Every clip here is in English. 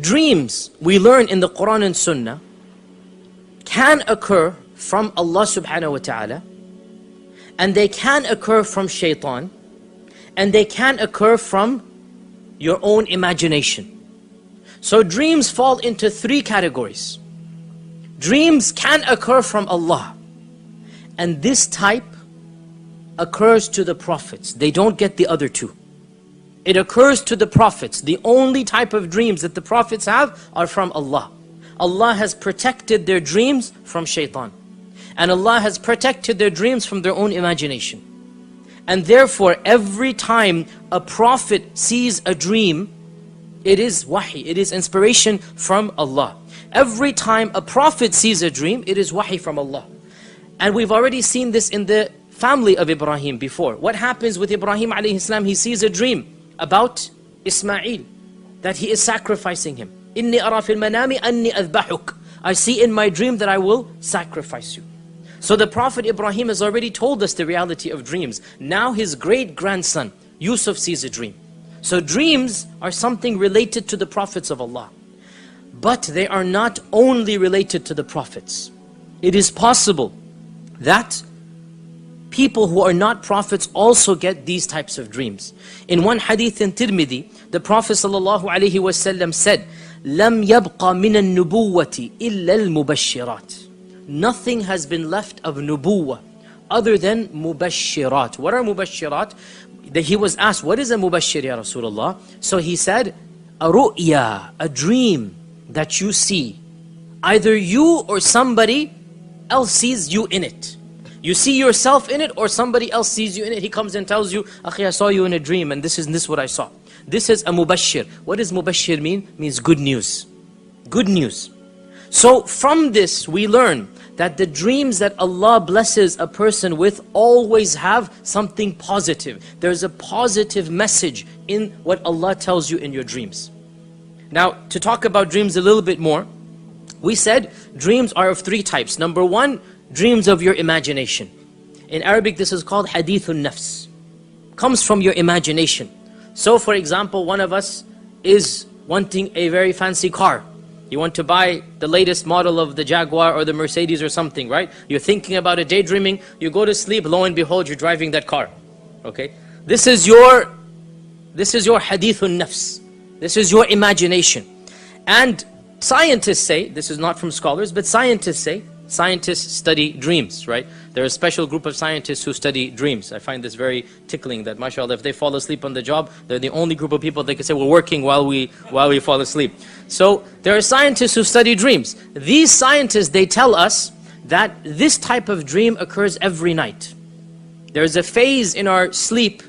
Dreams, we learn in the Quran and Sunnah, can occur from Allah subhanahu wa ta'ala, and they can occur from shaitan, and they can occur from your own imagination. So dreams fall into three categories. Dreams can occur from Allah, and this type occurs to the prophets. They don't get the other two. It occurs to the prophets. The only type of dreams that the prophets have are from Allah. Allah has protected their dreams from shaitan. And Allah has protected their dreams from their own imagination. And therefore, every time a prophet sees a dream, it is wahi, it is inspiration from Allah. Every time a prophet sees a dream, it is wahi from Allah. And we've already seen this in the family of Ibrahim before. What happens with Ibrahim alayhi salam? He sees a dream about Ismail, that he is sacrificing him. Inni ara fil manami anni adbahuk. I see in my dream that I will sacrifice you. So the Prophet Ibrahim has already told us the reality of dreams. Now his great-grandson, Yusuf, sees a dream. So dreams are something related to the prophets of Allah. But they are not only related to the prophets. It is possible that people who are not prophets also get these types of dreams. In one hadith in Tirmidhi, the Prophet ﷺ said, لَمْ يَبْقَ مِنَ النُّبُوَّةِ إِلَّا الْمُبَشِّرَاتِ. Nothing has been left of nubuwwah other than mubashirat. What are mubashirat? He was asked, what is a mubashir, ya Rasulullah? So he said, a ru'ya, a dream that you see. Either you or somebody else sees you in it. You see yourself in it, or somebody else sees you in it. He comes and tells you, Akhi, I saw you in a dream, and this is what I saw. This is a mubashir. What does mubashir mean? It means good news. Good news. So from this we learn that the dreams that Allah blesses a person with always have something positive. There's a positive message in what Allah tells you in your dreams. Now, to talk about dreams a little bit more, we said dreams are of three types. Number one, dreams of your imagination. In Arabic, this is called hadithun nafs. Comes from your imagination. So for example, one of us is wanting a very fancy car. You want to buy the latest model of the Jaguar or the Mercedes or something, right? You're thinking about it, daydreaming, you go to sleep, lo and behold, you're driving that car. Okay? This is your hadithun nafs. This is your imagination. And scientists say, this is not from scholars, but scientists say, scientists study dreams, right? There are a special group of scientists who study dreams. I find this very tickling that, mashallah, if they fall asleep on the job, they're the only group of people that can say, we're working while we fall asleep. So there are scientists who study dreams. These scientists, they tell us that this type of dream occurs every night. There's a phase in our sleep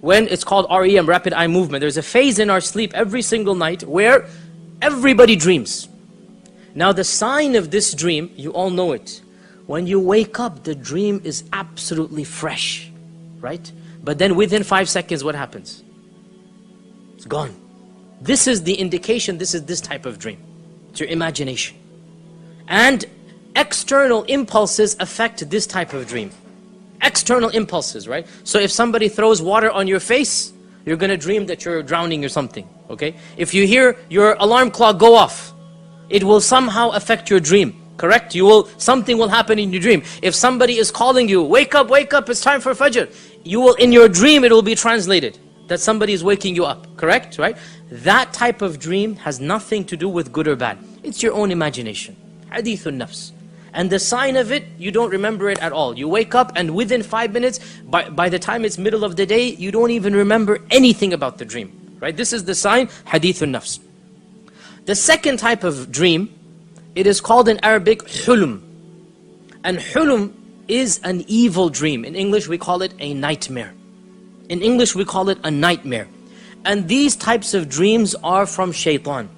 when it's called REM, rapid eye movement. There's a phase in our sleep every single night where everybody dreams. Now the sign of this dream, you all know it. When you wake up, the dream is absolutely fresh, right? But then within 5 seconds, what happens? It's gone. This is the indication, this is this type of dream. It's your imagination. And external impulses affect this type of dream. External impulses, right? So if somebody throws water on your face, you're gonna dream that you're drowning or something, okay? If you hear your alarm clock go off, it will somehow affect your dream, correct? Something will happen in your dream. If somebody is calling you, wake up, it's time for Fajr. In your dream, it will be translated that somebody is waking you up, correct, right? That type of dream has nothing to do with good or bad. It's your own imagination. Hadithun nafs. And the sign of it, you don't remember it at all. You wake up and within 5 minutes, by the time it's middle of the day, you don't even remember anything about the dream, right? This is the sign, hadithun nafs. The second type of dream, it is called in Arabic hulum. And hulum is an evil dream. In English we call it a nightmare. In English we call it a nightmare. And these types of dreams are from shaitan.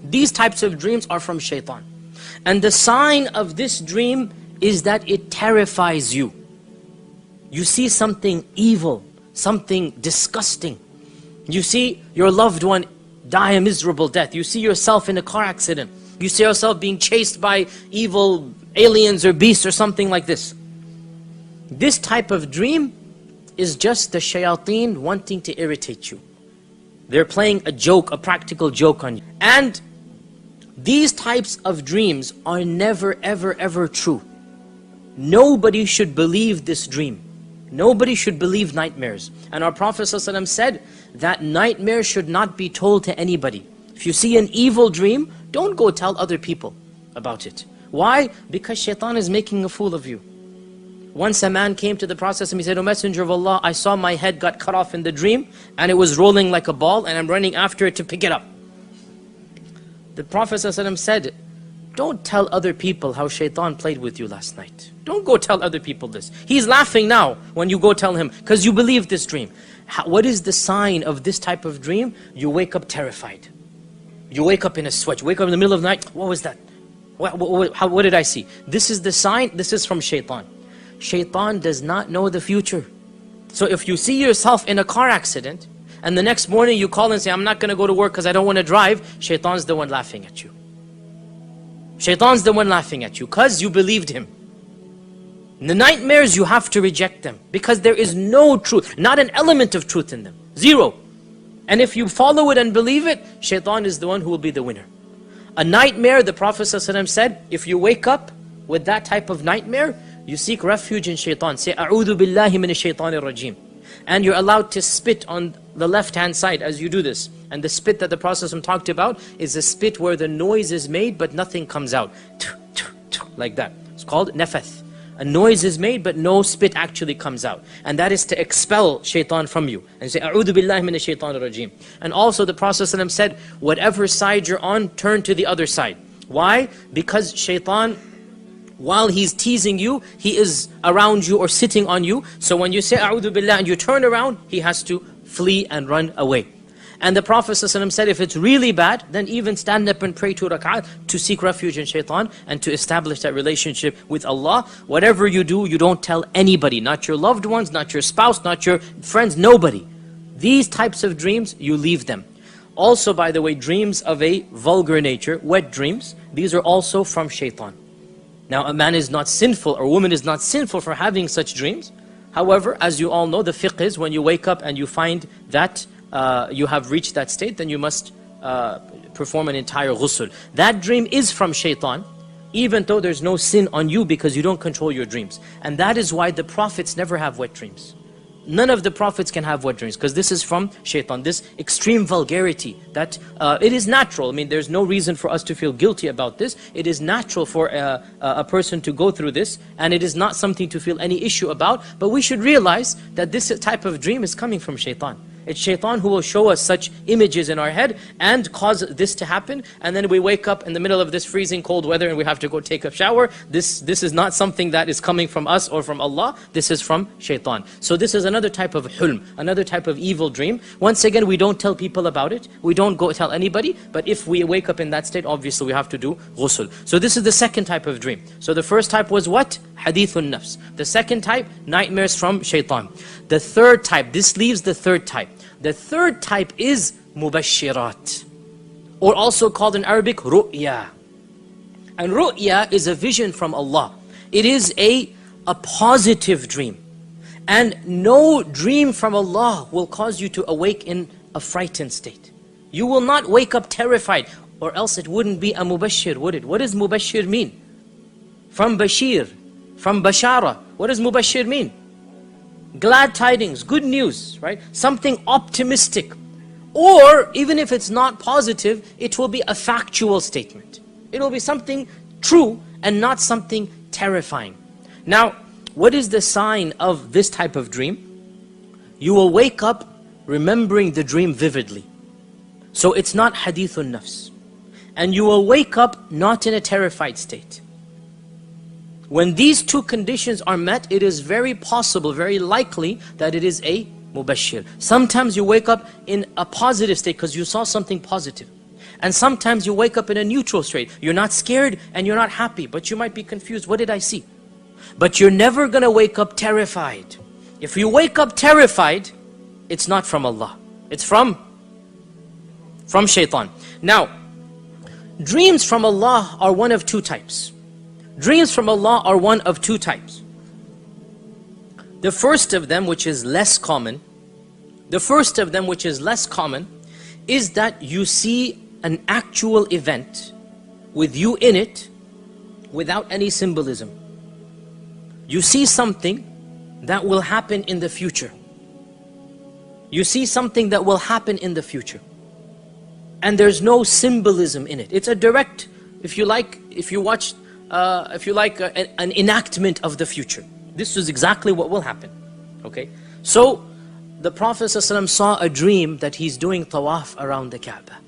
These types of dreams are from shaitan. And the sign of this dream is that it terrifies you. You see something evil, something disgusting. You see your loved one die a miserable death. You see yourself in a car accident. You see yourself being chased by evil aliens or beasts or something like this. This type of dream is just the shayateen wanting to irritate you. They're playing a joke, a practical joke on you. And these types of dreams are never, ever, ever true. Nobody should believe this dream. Nobody should believe nightmares. And our Prophet ﷺ said that nightmares should not be told to anybody. If you see an evil dream, don't go tell other people about it. Why? Because shaitan is making a fool of you. Once a man came to the Prophet and he said, "O Messenger of Allah, I saw my head got cut off in the dream and it was rolling like a ball and I'm running after it to pick it up." The Prophet ﷺ said, "Don't tell other people how shaitan played with you last night. Don't go tell other people this. He's laughing now when you go tell him because you believe this dream." What is the sign of this type of dream? You wake up terrified. You wake up in a sweat. You wake up in the middle of the night. What was that? What did I see? This is the sign. This is from shaitan. Shaitan does not know the future. So if you see yourself in a car accident and the next morning you call and say, "I'm not going to go to work because I don't want to drive," shaitan's the one laughing at you. Shaitan's the one laughing at you because you believed him. The nightmares, you have to reject them because there is no truth, not an element of truth in them. Zero. And if you follow it and believe it, shaitan is the one who will be the winner. A nightmare, the Prophet ﷺ said, if you wake up with that type of nightmare, you seek refuge in shaitan. Say, "A'udhu billahi minash shaitanir rajim." And you're allowed to spit on the left-hand side as you do this. And the spit that the Prophet ﷺ talked about is a spit where the noise is made but nothing comes out. Like that. It's called nafath. A noise is made but no spit actually comes out. And that is to expel shaitan from you. And say, "A'udhu billahi minash shaitanir rajim." And also the Prophet ﷺ said, whatever side you're on, turn to the other side. Why? Because shaitan, while he's teasing you, he is around you or sitting on you. So when you say "A'udhu billah" and you turn around, he has to flee and run away. And the Prophet ﷺ said, if it's really bad, then even stand up and pray 2 rak'at to seek refuge in shaitan and to establish that relationship with Allah. Whatever you do, you don't tell anybody, not your loved ones, not your spouse, not your friends, nobody. These types of dreams, you leave them. Also, by the way, dreams of a vulgar nature, wet dreams, these are also from shaitan. Now, a man is not sinful or a woman is not sinful for having such dreams. However, as you all know, the fiqh is when you wake up and you find that you have reached that state, then you must perform an entire ghusl. That dream is from shaitan, even though there's no sin on you because you don't control your dreams. And that is why the prophets never have wet dreams. None of the prophets can have wet dreams because this is from shaitan, this extreme vulgarity that it is natural. I mean, there's no reason for us to feel guilty about this. It is natural for a person to go through this, and it is not something to feel any issue about. But we should realize that this type of dream is coming from shaitan. It's shaitan who will show us such images in our head and cause this to happen, and then we wake up in the middle of this freezing cold weather and we have to go take a shower. This is not something that is coming from us or from Allah. This is from shaitan. So this is another type of hulm, another type of evil dream. Once again, we don't tell people about it. We don't go tell anybody. But if we wake up in that state, obviously we have to do ghusl. So this is the second type of dream. So the first type was what? Hadithun nafs. The second type, nightmares from shaitan. The third type, this leaves the third type. The third type is mubashirat, or also called in Arabic ru'ya. And ru'ya is a vision from Allah. It is a positive dream. And no dream from Allah will cause you to awake in a frightened state. You will not wake up terrified, or else it wouldn't be a mubashir, would it? What does mubashir mean? From bashir, from bashara. What does mubashir mean? Glad tidings, good news, right? Something optimistic. Or even if it's not positive, it will be a factual statement. It will be something true and not something terrifying. Now, what is the sign of this type of dream? You will wake up remembering the dream vividly. So it's not hadithun nafs. And you will wake up not in a terrified state. When these two conditions are met, it is very possible, very likely that it is a mubashir. Sometimes you wake up in a positive state because you saw something positive. And sometimes you wake up in a neutral state. You're not scared and you're not happy, but you might be confused. What did I see? But you're never going to wake up terrified. If you wake up terrified, it's not from Allah. It's from shaitan. Now, dreams from Allah are one of two types. Dreams from Allah are one of two types. The first of them, which is less common, is that you see an actual event with you in it without any symbolism. You see something that will happen in the future. You see something that will happen in the future. And there's no symbolism in it. It's a direct, if you like, an enactment of the future. This is exactly what will happen. Okay? So, the Prophet ﷺ saw a dream that he's doing tawaf around the Kaaba.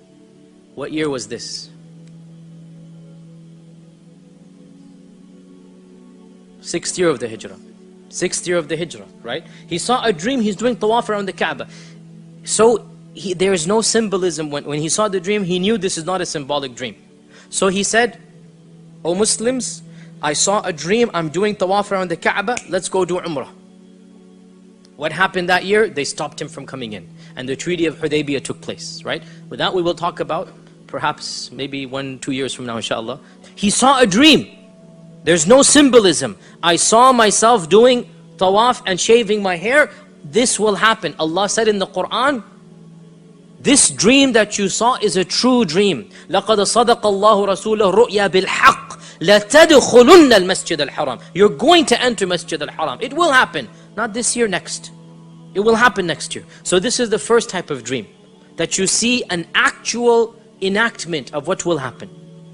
What year was this? 6th year of the Hijrah. 6th year of the Hijrah, right? He saw a dream, he's doing tawaf around the Kaaba. So, there is no symbolism. When he saw the dream, he knew this is not a symbolic dream. So he said, "O Muslims, I saw a dream, I'm doing tawaf around the Kaaba, let's go do Umrah." What happened that year? They stopped him from coming in. And the Treaty of Hudaybiyah took place, right? With that we will talk about, perhaps maybe 1-2 years from now, inshallah. He saw a dream. There's no symbolism. I saw myself doing tawaf and shaving my hair. This will happen. Allah said in the Quran, this dream that you saw is a true dream. لَقَدْ صَدَقَ اللَّهُ رَسُولَهُ رُؤْيَا بِالْحَقِّ لَتَدْخُلُنَّ الْمَسْجِدَ الْحَرَامِ. You're going to enter Masjid al-Haram. It will happen. Not this year, next. It will happen next year. So this is the first type of dream. That you see an actual enactment of what will happen.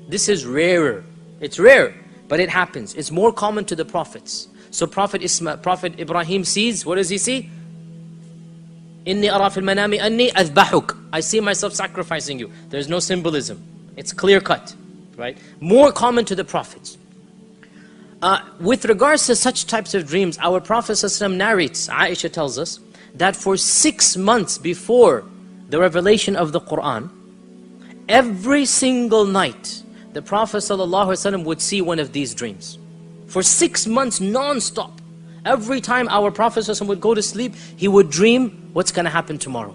This is rarer. It's rare, but it happens. It's more common to the prophets. So Prophet Ibrahim sees, what does he see? إِنِّي أَرَى فِي الْمَنَامِ أَنِّي أَذْبَحُكَ. I see myself sacrificing you. There's no symbolism. It's clear cut, right? More common to the prophets. With regards to such types of dreams, our Prophet ﷺ narrates, Aisha tells us, that for 6 months before the revelation of the Quran, every single night, the Prophet ﷺ would see one of these dreams. For 6 months non-stop. Every time our Prophet ﷺ would go to sleep, he would dream what's going to happen tomorrow.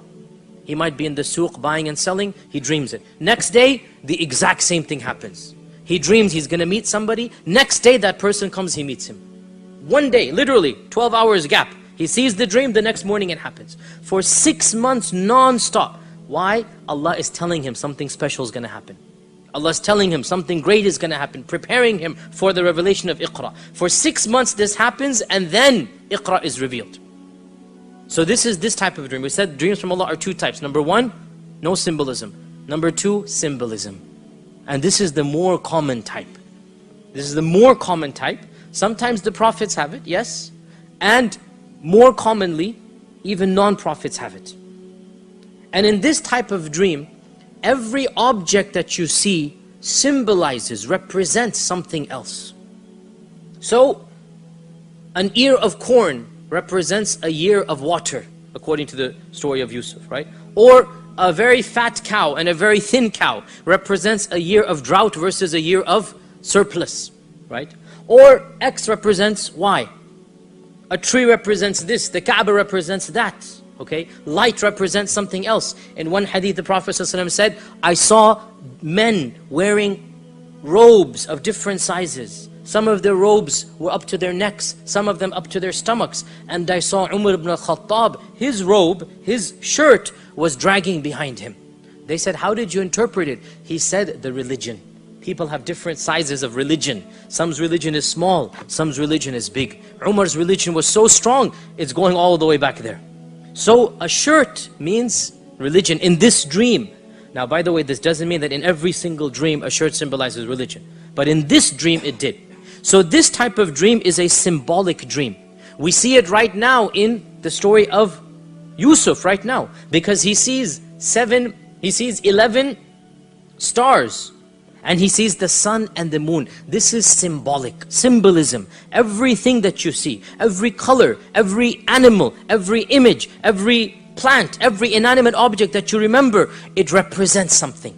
He might be in the souk buying and selling, he dreams it. Next day, the exact same thing happens. He dreams he's going to meet somebody. Next day, that person comes, he meets him. One day, literally, 12 hours gap. He sees the dream, the next morning it happens. For 6 months non-stop. Why? Allah is telling him something special is going to happen. Allah is telling him something great is going to happen, preparing him for the revelation of Iqra. For 6 months this happens, and then Iqra is revealed. So this is this type of dream. We said dreams from Allah are 2 types. Number 1, no symbolism. Number 2, symbolism. And this is the more common type. This is the more common type. Sometimes the prophets have it, yes. And more commonly, even non-prophets have it. And in this type of dream, every object that you see symbolizes, represents something else. So, an ear of corn represents a year of water, according to the story of Yusuf, right? Or a very fat cow and a very thin cow represents a year of drought versus a year of surplus, right? Or X represents Y. A tree represents this, the Kaaba represents that. Okay, light represents something else. In one hadith, the Prophet ﷺ said, I saw men wearing robes of different sizes. Some of their robes were up to their necks, some of them up to their stomachs. And I saw Umar ibn al-Khattab, his robe, his shirt was dragging behind him. They said, how did you interpret it? He said, the religion. People have different sizes of religion. Some's religion is small, some's religion is big. Umar's religion was so strong, it's going all the way back there. So a shirt means religion in this dream. Now by the way, this doesn't mean that in every single dream a shirt symbolizes religion. But in this dream it did. So this type of dream is a symbolic dream. We see it right now in the story of Yusuf right now. Because he sees 11 stars. And he sees the sun and the moon. This is symbolic, symbolism. Everything that you see, every color, every animal, every image, every plant, every inanimate object that you remember, it represents something.